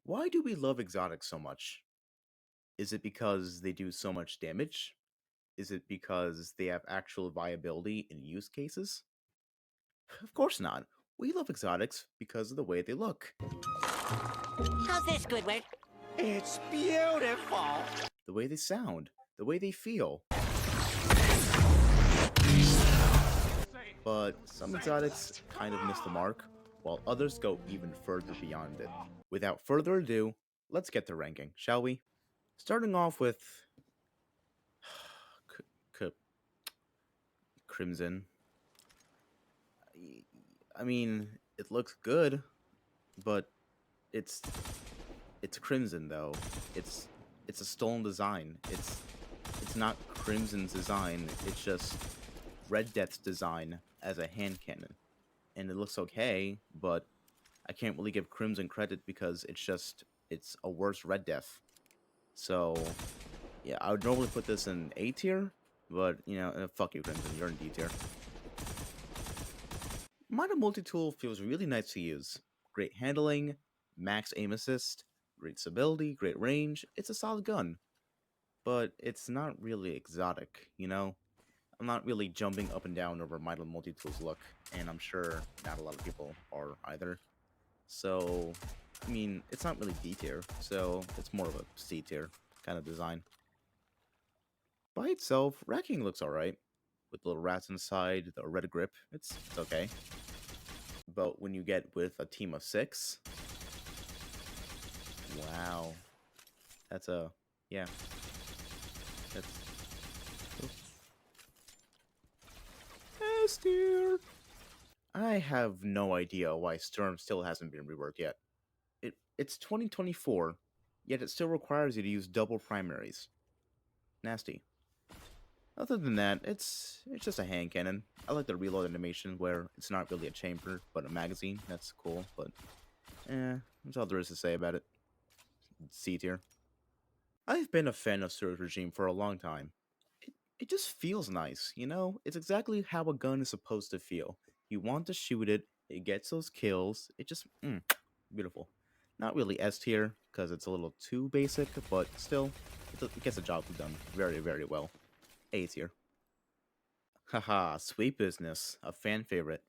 Why do we love exotics so much? Is it because they do so much damage? Is it because they have actual viability in use cases? Of course not. We love exotics because of the way they look, How's this, Squidward? It's beautiful. the way they sound, the way they feel. But some exotics kind of miss the mark, while others go even further beyond it. Without further ado, let's get to ranking, shall we? Starting off with C- C- Crimson. I mean, it looks good, but it's it's Crimson though. It's a stolen design. It's not Crimson's design. It's just Red Death's design as a hand cannon, and it looks okay, but I can't really give Crimson credit because it's a worse Red Death. So yeah, I would normally put this in A tier, but fuck you, Crimson, you're in D tier. Minor Multitool feels really nice to use. Great handling, max aim assist, great stability, great range. It's a solid gun, but it's not really exotic. I'm not really jumping up and down over Minor Multitool's look, and I'm sure not a lot of people are either. So, I mean, it's not really D tier, so it's more of a C tier kind of design. By itself, Wrecking looks alright. With little rats inside, the red grip, it's okay. But when you get with a team of 6, wow. That's a, yeah. That's S tier. I have no idea why Storm still hasn't been reworked yet. It's 2024, yet it still requires you to use double primaries. Nasty. Other than that, it's just a hand cannon. I like the reload animation where it's not really a chamber, but a magazine. That's cool, but that's all there is to say about it. C tier. I've been a fan of Surge Regime for a long time. It just feels nice. It's exactly how a gun is supposed to feel. You want to shoot it, it gets those kills. It just, beautiful. Not really S tier, because it's a little too basic, but still, it gets the job done very, very well. A tier. Haha, sweet business, a fan favorite.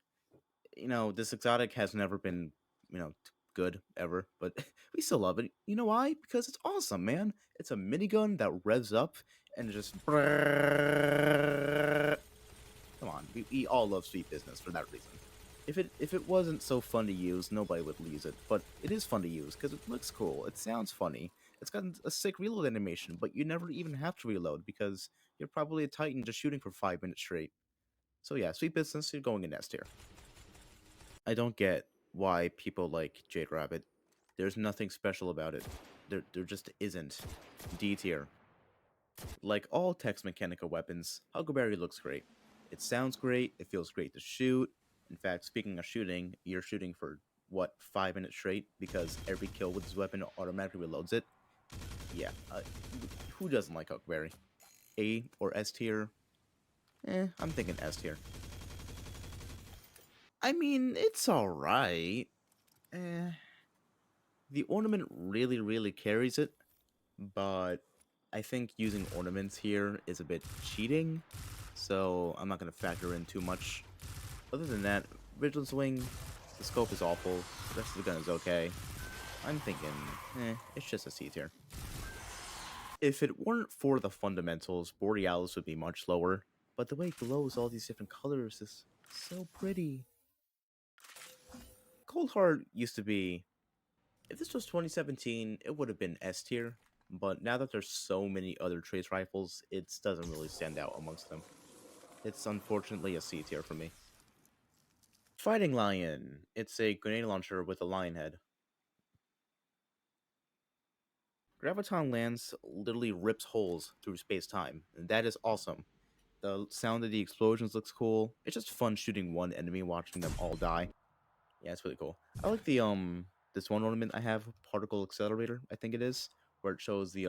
This exotic has never been, good ever, but we still love it. You know why? Because it's awesome, man. It's a minigun that revs up and just. Come on, we all love sweet business for that reason. If it wasn't so fun to use, nobody would use it. But it is fun to use because it looks cool. It sounds funny. It's got a sick reload animation, but you never even have to reload because you're probably a Titan just shooting for 5 minutes straight. So yeah, sweet business, you're going in S tier. I don't get why people like Jade Rabbit. There's nothing special about it. There just isn't. D tier. Like all text mechanical weapons, Hookberry looks great. It sounds great, it feels great to shoot. In fact, speaking of shooting, you're shooting for, 5 minutes straight because every kill with this weapon automatically reloads it. Yeah, who doesn't like Hookberry? A or S tier? I'm thinking S tier. I mean, it's alright. The ornament really, really carries it, but I think using ornaments here is a bit cheating, so I'm not going to factor in too much. Other than that, Vigil Wing, the scope is awful, the rest of the gun is okay. I'm thinking, it's just a C tier. If it weren't for the fundamentals, Borealis would be much lower, but the way it glows all these different colors is so pretty. Coldheart used to be, if this was 2017, it would have been S tier, but now that there's so many other trace rifles, it doesn't really stand out amongst them. It's unfortunately a C tier for me. Fighting Lion. It's a grenade launcher with a lion head. Graviton lands literally rips holes through space-time, and that is awesome. The sound of the explosions looks cool. It's just fun shooting one enemy, watching them all die. Yeah, it's really cool. I like the this one ornament I have, particle accelerator, I think it is, where it shows the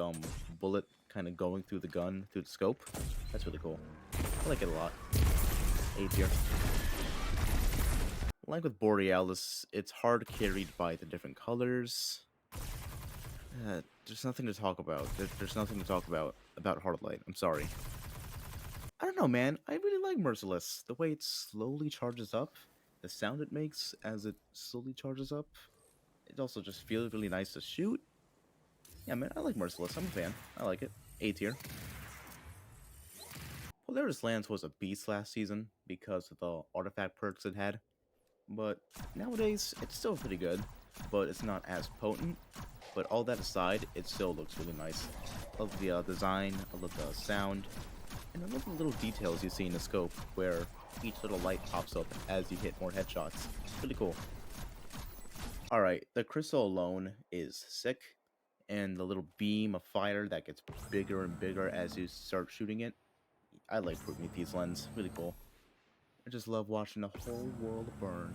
bullet kind of going through the gun through the scope. That's really cool. I like it a lot. A tier. Like with Borealis, it's hard carried by the different colors. There's nothing to talk about. There's nothing to talk about Hardlight. I'm sorry. I don't know, man. I really like Merciless. The way it slowly charges up, the sound it makes as it slowly charges up. It also just feels really nice to shoot. Yeah, man, I like Merciless. I'm a fan. I like it. A tier. Polaris Lance was a beast last season because of the artifact perks it had, but nowadays it's still pretty good, but it's not as potent. But all that aside, it still looks really nice. I love the design, I love the sound, and I love the little details you see in the scope where each little light pops up as you hit more headshots. Really cool. Alright, the crystal alone is sick, and the little beam of fire that gets bigger and bigger as you start shooting it. I like Prometheus lens, really cool. I just love watching the whole world burn.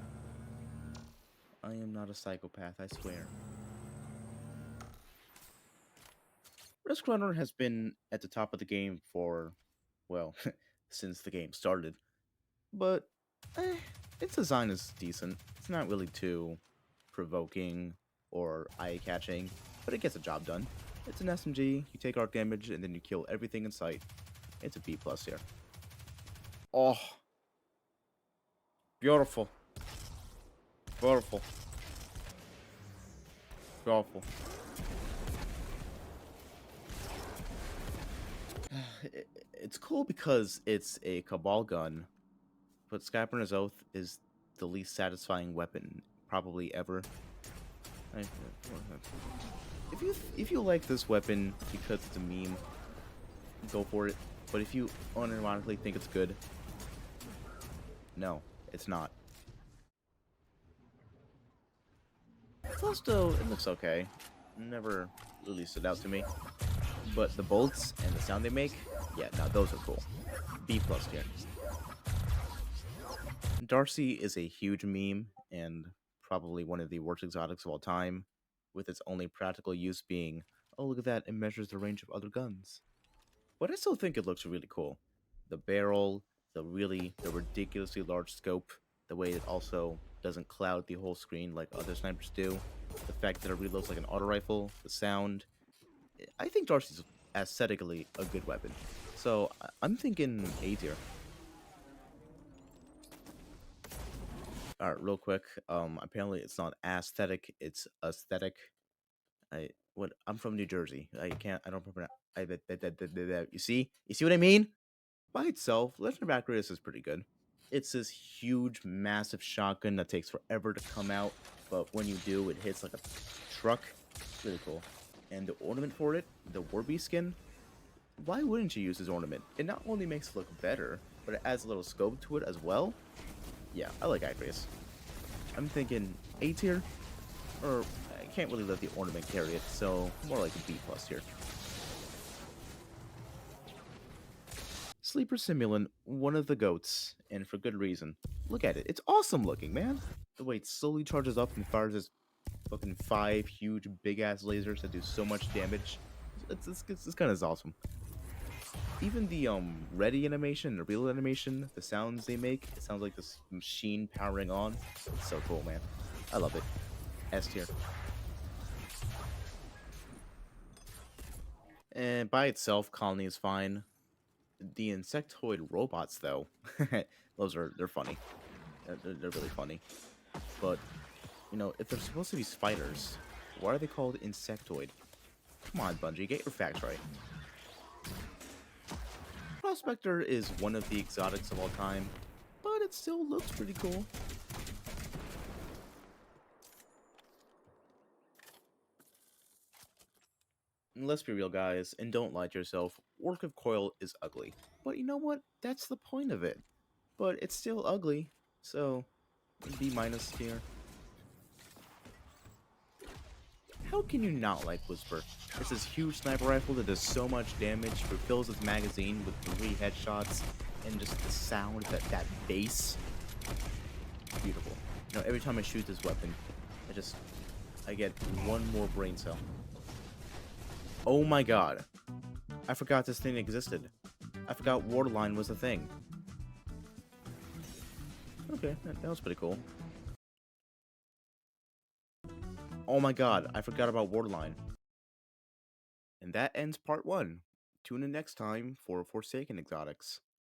I am not a psychopath, I swear. Risk Runner has been at the top of the game for, well, since the game started. But, its design is decent. It's not really too provoking or eye-catching, but it gets the job done. It's an SMG, you take arc damage, and then you kill everything in sight. It's a B+ here. Oh, beautiful. Beautiful. Beautiful. It's cool because it's a Cabal gun, but Skyper's Oath is the least satisfying weapon probably ever. If you like this weapon because it's a meme, go for it. But if you unironically think it's good, no, it's not. Though it looks okay. Never really stood out to me. But the bolts and the sound they make, yeah, now those are cool. B+ tier. Darcy is a huge meme and probably one of the worst exotics of all time, with its only practical use being, oh look at that, it measures the range of other guns. But I still think it looks really cool. The barrel, the ridiculously large scope, the way it also doesn't cloud the whole screen like other snipers do, the fact that it reloads like an auto rifle, the sound. I think Darcy's aesthetically a good weapon. So I'm thinking A tier. Alright, real quick. Apparently it's not aesthetic, it's aesthetic. I'm from New Jersey. I don't remember. You see what I mean? By itself, Legend of Backus is pretty good. It's this huge, massive shotgun that takes forever to come out, but when you do, it hits like a truck. Really cool. And the ornament for it, the Warby skin, why wouldn't you use this ornament? It not only makes it look better, but it adds a little scope to it as well. Yeah, I like Acreus. I'm thinking A tier, or I can't really let the ornament carry it, so more like a B+ here. Sleeper Simulant, one of the goats, and for good reason. Look at it, it's awesome looking, man. The way it slowly charges up and fires this fucking 5 huge big-ass lasers that do so much damage. It's kind of awesome. Even the ready animation, the real animation, the sounds they make, it sounds like this machine powering on. It's so cool, man. I love it. S tier. And by itself, Colony is fine. The insectoid robots, though, they're funny. They're really funny. But, you know, if they're supposed to be spiders, why are they called insectoid? Come on, Bungie, get your facts right. Prospector is one of the exotics of all time, but it still looks pretty cool. And let's be real, guys, and don't lie to yourself, Work of Coil is ugly. But you know what? That's the point of it. But it's still ugly, so B- tier. How can you not like Whisper? It's this huge sniper rifle that does so much damage, refills its magazine with 3 headshots, and just the sound, that bass. Beautiful. You know, every time I shoot this weapon, I get one more brain cell. Oh my god. I forgot this thing existed. I forgot Warline was a thing. Okay, that was pretty cool. Oh my god, I forgot about Warline. And that ends part 1. Tune in next time for Forsaken Exotics.